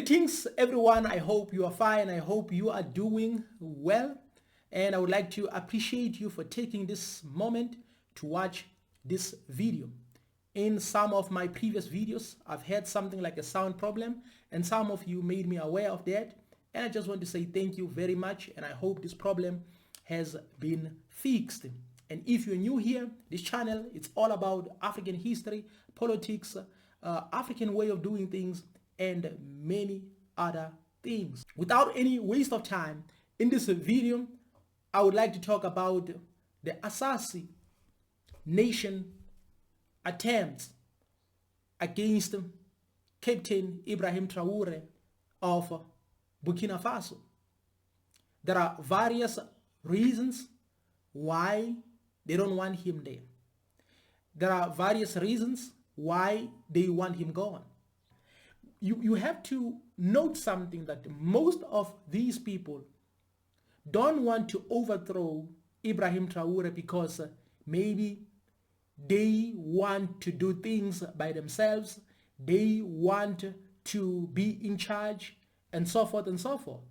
Greetings, everyone. I hope you are fine. I hope you are doing well. And I would like to appreciate you for taking this moment to watch this video. In some of my previous videos, I've had something like a sound problem, and some of you made me aware of that. And I just want to say thank you very much. And I hope this problem has been fixed. And if you're new here, this channel, it's all about African history, politics, African way of doing things, and many other things. Without any waste of time, in this video, I would like to talk about the assassin nation attempts against Captain Ibrahim Traore of Burkina Faso. There are various reasons why they don't want him there. There are various reasons why they want him gone. You have to note something, that most of these people don't want to overthrow Ibrahim Traore because maybe they want to do things by themselves, they want to be in charge, and so forth and so forth.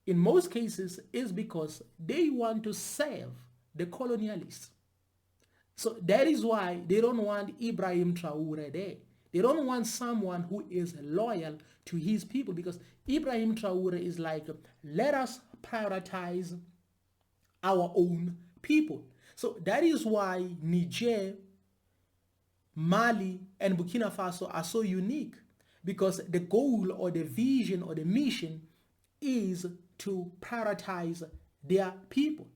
In most cases, it's because they want to serve the colonialists. So that is why they don't want Ibrahim Traore there. They don't want someone who is loyal to his people, because Ibrahim Traore is like, let us prioritize our own people. So that is why Niger, Mali, and Burkina Faso are so unique, because the goal or the vision or the mission is to prioritize their people.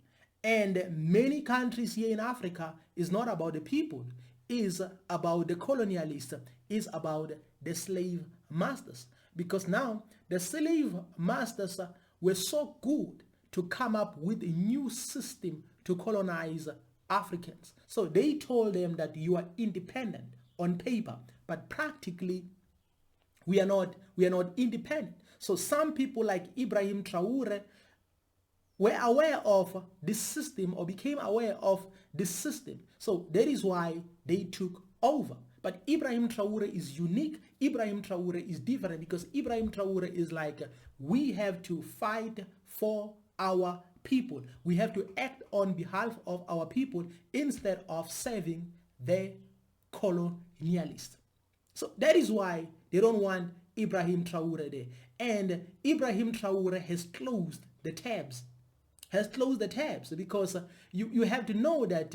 And many countries here in Africa is not about the people, is about the colonialists, is about the slave masters. Because now the slave masters were so good to come up with a new system to colonize Africans. So they told them that you are independent on paper, but practically we are not independent. So some people like Ibrahim Traore were aware of this system, or became aware of this system. So that is why they took over. But Ibrahim Traore is unique. Ibrahim Traore is different, because Ibrahim Traore is like, we have to fight for our people. We have to act on behalf of our people instead of serving the colonialists. So that is why they don't want Ibrahim Traore there. And Ibrahim Traore has closed the tabs. Because you have to know that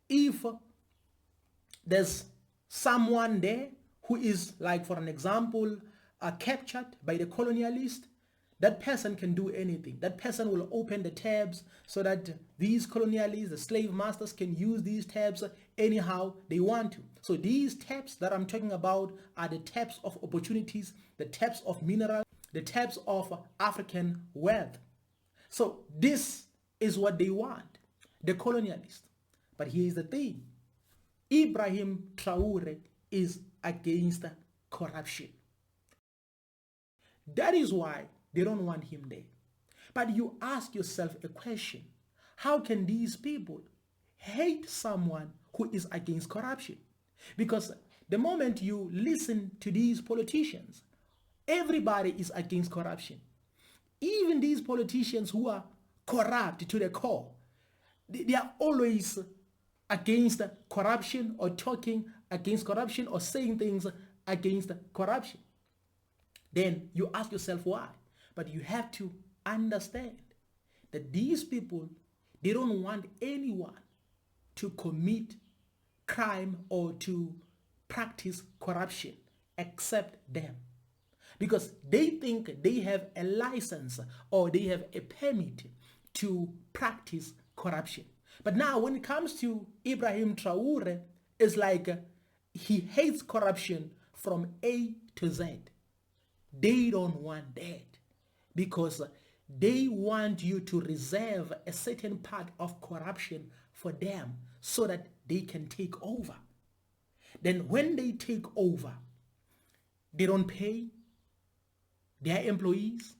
if there's someone there who is, like, for an example, captured by the colonialist, that person can do anything. That person will open the tabs so that these colonialists, the slave masters, can use these tabs anyhow they want to. So these tabs that I'm talking about are the tabs of opportunities, the tabs of minerals, the tabs of African wealth. So this is what they want, the colonialists. But here's the thing. Ibrahim Traore is against corruption. That is why they don't want him there. But you ask yourself a question. How can these people hate someone who is against corruption? Because the moment you listen to these politicians, everybody is against corruption. Even these politicians who are corrupt to the core, they are always against corruption, or talking against corruption, or saying things against corruption. Then you ask yourself why. But you have to understand that these people, they don't want anyone to commit crime or to practice corruption except them. Because they think they have a license, or they have a permit to practice corruption. But now when it comes to Ibrahim Traore, it's like he hates corruption from A to Z. They don't want that, because they want you to reserve a certain part of corruption for them so that they can take over. Then when they take over, they don't pay their employees.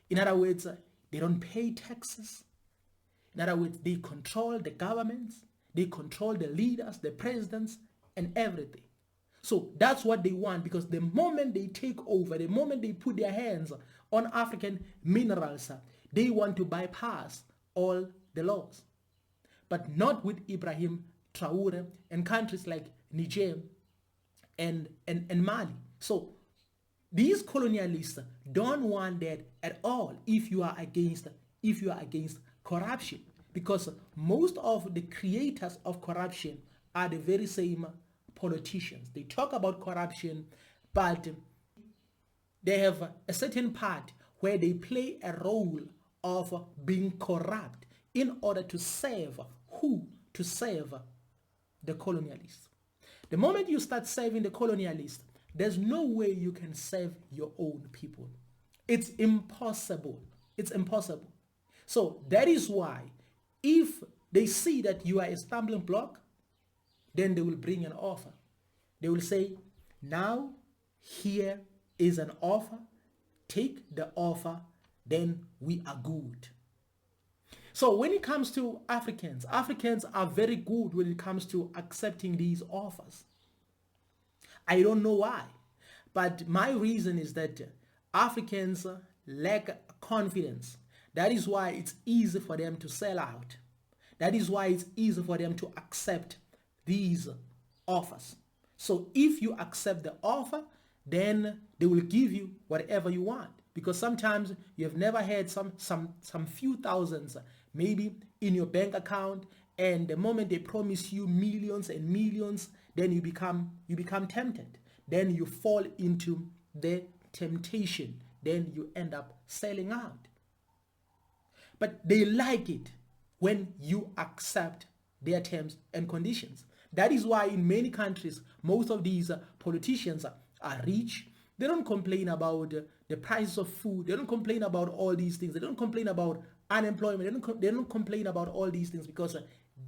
In other words, they don't pay taxes. In other words, they control the governments, they control the leaders, the presidents, and everything. So that's what they want, because the moment they take over, the moment they put their hands on African minerals, they want to bypass all the laws. But not with Ibrahim Traore and countries like Niger and Mali. So these colonialists don't want that at all if you are against corruption, because most of the creators of corruption are the very same politicians. They talk about corruption, but they have a certain part where they play a role of being corrupt in order to serve who? To serve the colonialists. The moment you start serving the colonialists, there's no way you can serve your own people. It's impossible. It's impossible. So that is why if they see that you are a stumbling block, then they will bring an offer. They will say, now here is an offer. Take the offer, then we are good. So when it comes to Africans, Africans are very good when it comes to accepting these offers. I don't know why, but my reason is that Africans lack confidence. That is why it's easy for them to sell out. That is why it's easy for them to accept these offers. So if you accept the offer, then they will give you whatever you want, because sometimes you have never had some few thousands maybe in your bank account, and the moment they promise you millions and millions, then you become tempted. Then you fall into the temptation. Then you end up selling out. But they like it when you accept their terms and conditions. That is why in many countries, most of these politicians are rich. They don't complain about the price of food. They don't complain about all these things. They don't complain about unemployment. They don't complain about all these things, because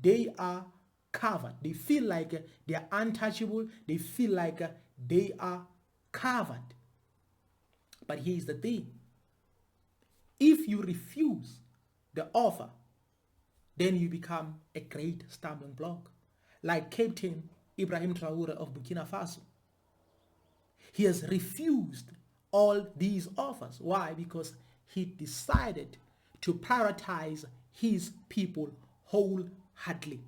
they are covered. They feel like they are untouchable. They feel like they are covered. But here's the thing. If you refuse the offer, then you become a great stumbling block. Like Captain Ibrahim Traore of Burkina Faso. He has refused all these offers. Why? Because he decided to prioritize his people wholeheartedly.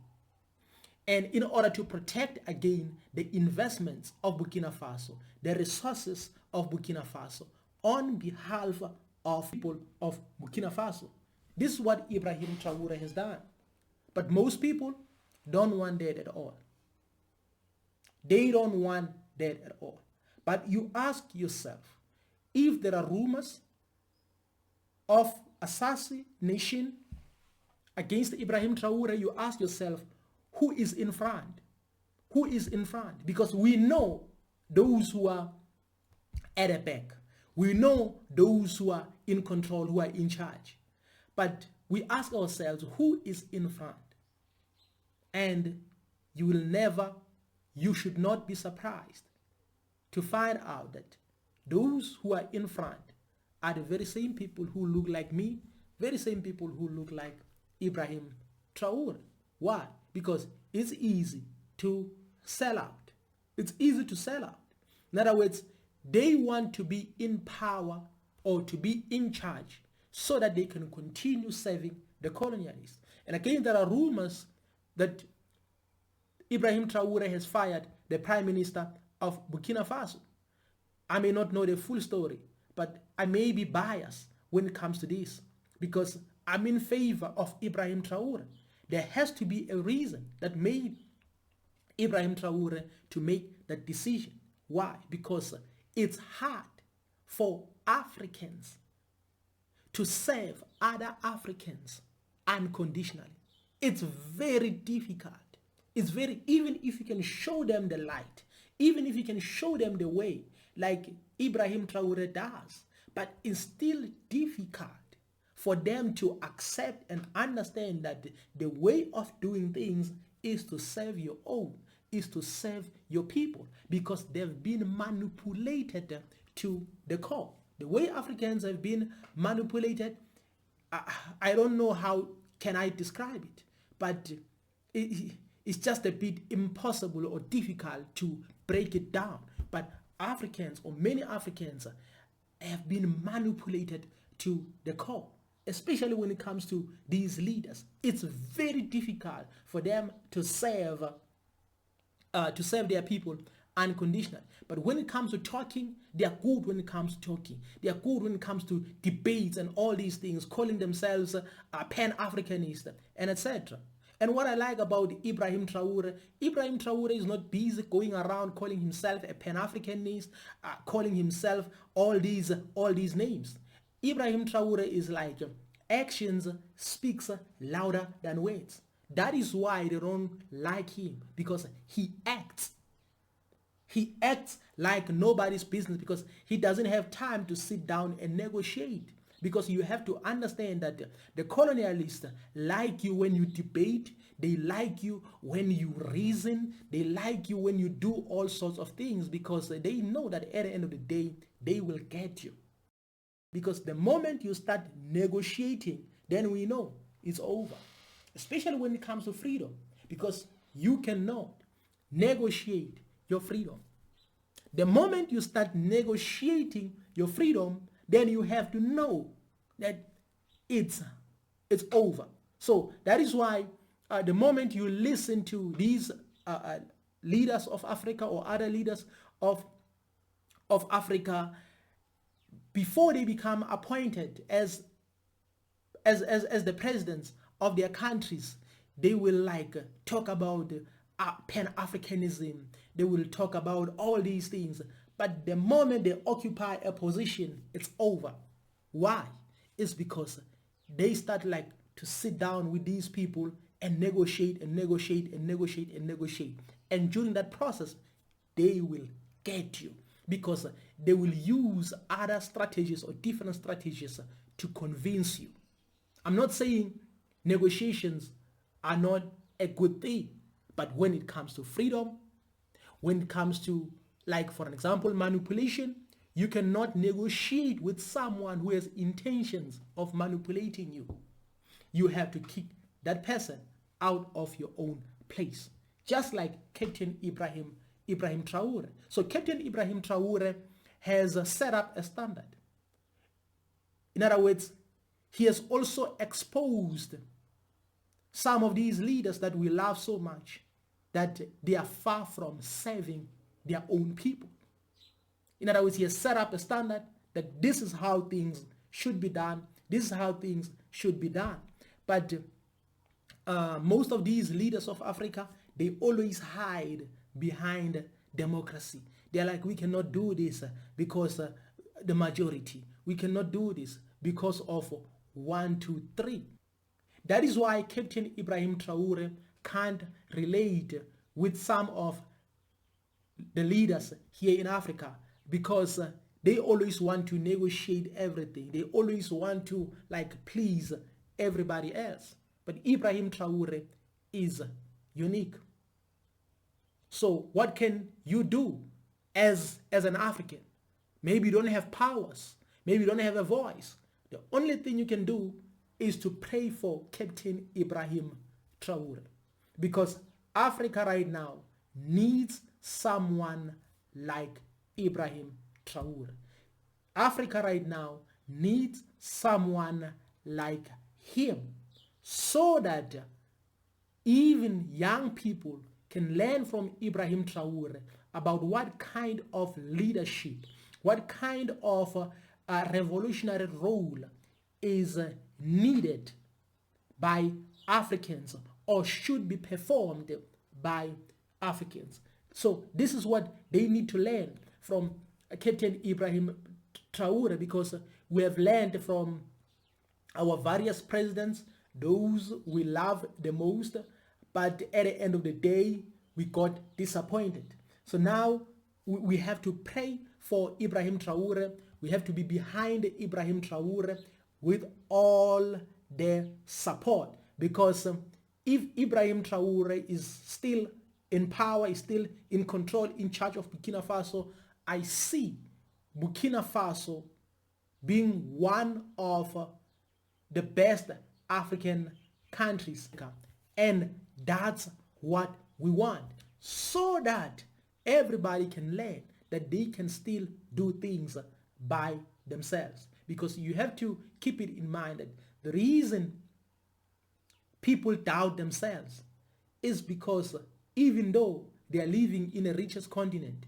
And in order to protect again the investments of Burkina Faso, the resources of Burkina Faso, on behalf of people of Burkina Faso. This is what Ibrahim Traore has done. But most people don't want that at all. They don't want that at all. But you ask yourself, if there are rumors of assassination against Ibrahim Traore, you ask yourself, who is in front? Who is in front? Because we know those who are at the back. We know those who are in control, who are in charge. But we ask ourselves, who is in front? And you should not be surprised to find out that those who are in front are the very same people who look like me, very same people who look like Ibrahim Traore. Why? Because it's easy to sell out. It's easy to sell out. In other words, they want to be in power or to be in charge so that they can continue serving the colonialists. And again, there are rumors that Ibrahim Traore has fired the Prime Minister of Burkina Faso. I may not know the full story, but I may be biased when it comes to this, because I'm in favor of Ibrahim Traore. There has to be a reason that made Ibrahim Traore to make that decision. Why? Because it's hard for Africans to serve other Africans unconditionally. It's very difficult. It's very, even if you can show them the light, even if you can show them the way, like Ibrahim Traore does, but it's still difficult for them to accept and understand that the way of doing things is to serve your own, is to serve your people, because they've been manipulated to the core. The way Africans have been manipulated, I don't know how can I describe it, but it's just a bit impossible or difficult to break it down. But Africans, or many Africans, have been manipulated to the core, especially when it comes to these leaders. It's very difficult for them to serve their people unconditionally. But when it comes to talking, they are good when it comes to talking. They are good when it comes to debates and all these things, calling themselves Pan-Africanist and etc. And what I like about Ibrahim Traore is not busy going around calling himself a Pan-Africanist, calling himself all these names. Ibrahim Traore is like, actions speaks louder than words. That is why they don't like him, because he acts like nobody's business, because he doesn't have time to sit down and negotiate. Because you have to understand that the colonialists like you when you debate, they like you when you reason, they like you when you do all sorts of things, because they know that at the end of the day, they will get you. Because the moment you start negotiating, then we know it's over. Especially when it comes to freedom, because you cannot negotiate your freedom. The moment you start negotiating your freedom, then you have to know that it's over. So that is why the moment you listen to these leaders of Africa or other leaders of Africa, before they become appointed as the presidents of their countries, they will like talk about Pan-Africanism. They will talk about all these things. But the moment they occupy a position, it's over. Why? It's because they start like to sit down with these people and negotiate and negotiate and negotiate and negotiate. And during that process, they will get you, because they will use other strategies or different strategies to convince you. I'm not saying negotiations are not a good thing, but when it comes to freedom, when it comes to, like for an example, manipulation, you cannot negotiate with someone who has intentions of manipulating you. You have to kick that person out of your own place, just like Captain Ibrahim Traore. So Captain Ibrahim Traore has set up a standard. In other words, he has also exposed some of these leaders that we love so much, that they are far from serving their own people. In other words, he has set up a standard that this is how things should be done. This is how things should be done. But most of these leaders of Africa, they always hide behind democracy. They're like, we cannot do this because the majority. We cannot do this because of 1, 2, 3. That is why Captain Ibrahim Traore can't relate with some of the leaders here in Africa, because they always want to negotiate everything. They always want to like please everybody else. But Ibrahim Traore is unique. So what can you do as an African? Maybe you don't have powers. Maybe you don't have a voice. The only thing you can do is to pray for Captain Ibrahim Traore, because Africa right now needs someone like Ibrahim Traore. Africa right now needs someone like him, so that even young people can learn from Ibrahim Traore about what kind of leadership, what kind of revolutionary role is needed by Africans, or should be performed by Africans. So this is what they need to learn from Captain Ibrahim Traore, because we have learned from our various presidents, those we love the most, but at the end of the day, we got disappointed. So now we have to pray for Ibrahim Traore. We have to be behind Ibrahim Traore with all their support, because if Ibrahim Traore is still in power, is still in control, in charge of Burkina Faso, I see Burkina Faso being one of the best African countries. And that's what we want, so that everybody can learn that they can still do things by themselves. Because you have to keep it in mind that the reason people doubt themselves is because even though they are living in a richest continent,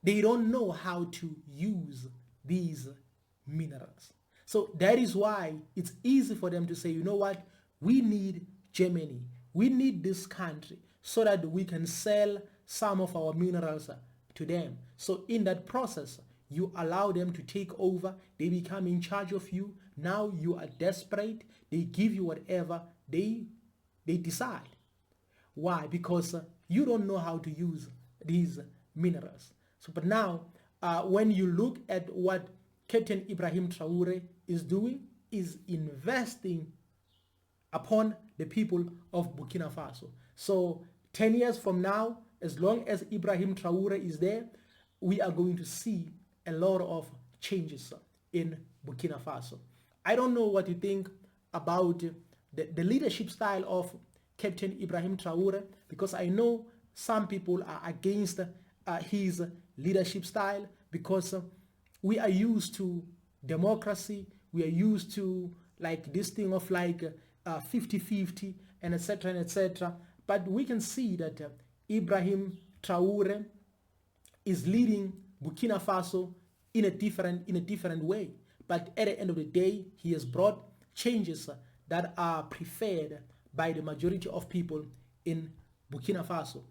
they don't know how to use these minerals. So that is why it's easy for them to say, you know what, we need Germany, we need this country so that we can sell some of our minerals to them. So in that process, you allow them to take over, they become in charge of you. Now you are desperate, they give you whatever they decide. Why? Because you don't know how to use these minerals. So, but now, when you look at what Captain Ibrahim Traore is doing, is investing upon the people of Burkina Faso. So 10 years from now, as long as Ibrahim Traore is there, we are going to see a lot of changes in Burkina Faso. I don't know what you think about the leadership style of Captain Ibrahim Traore, because I know some people are against his leadership style, because we are used to democracy, we are used to like this thing of like 50-50 and etc and etc. But we can see that Ibrahim Traore is leading Burkina Faso in a different way. But at the end of the day, he has brought changes that are preferred by the majority of people in Burkina Faso.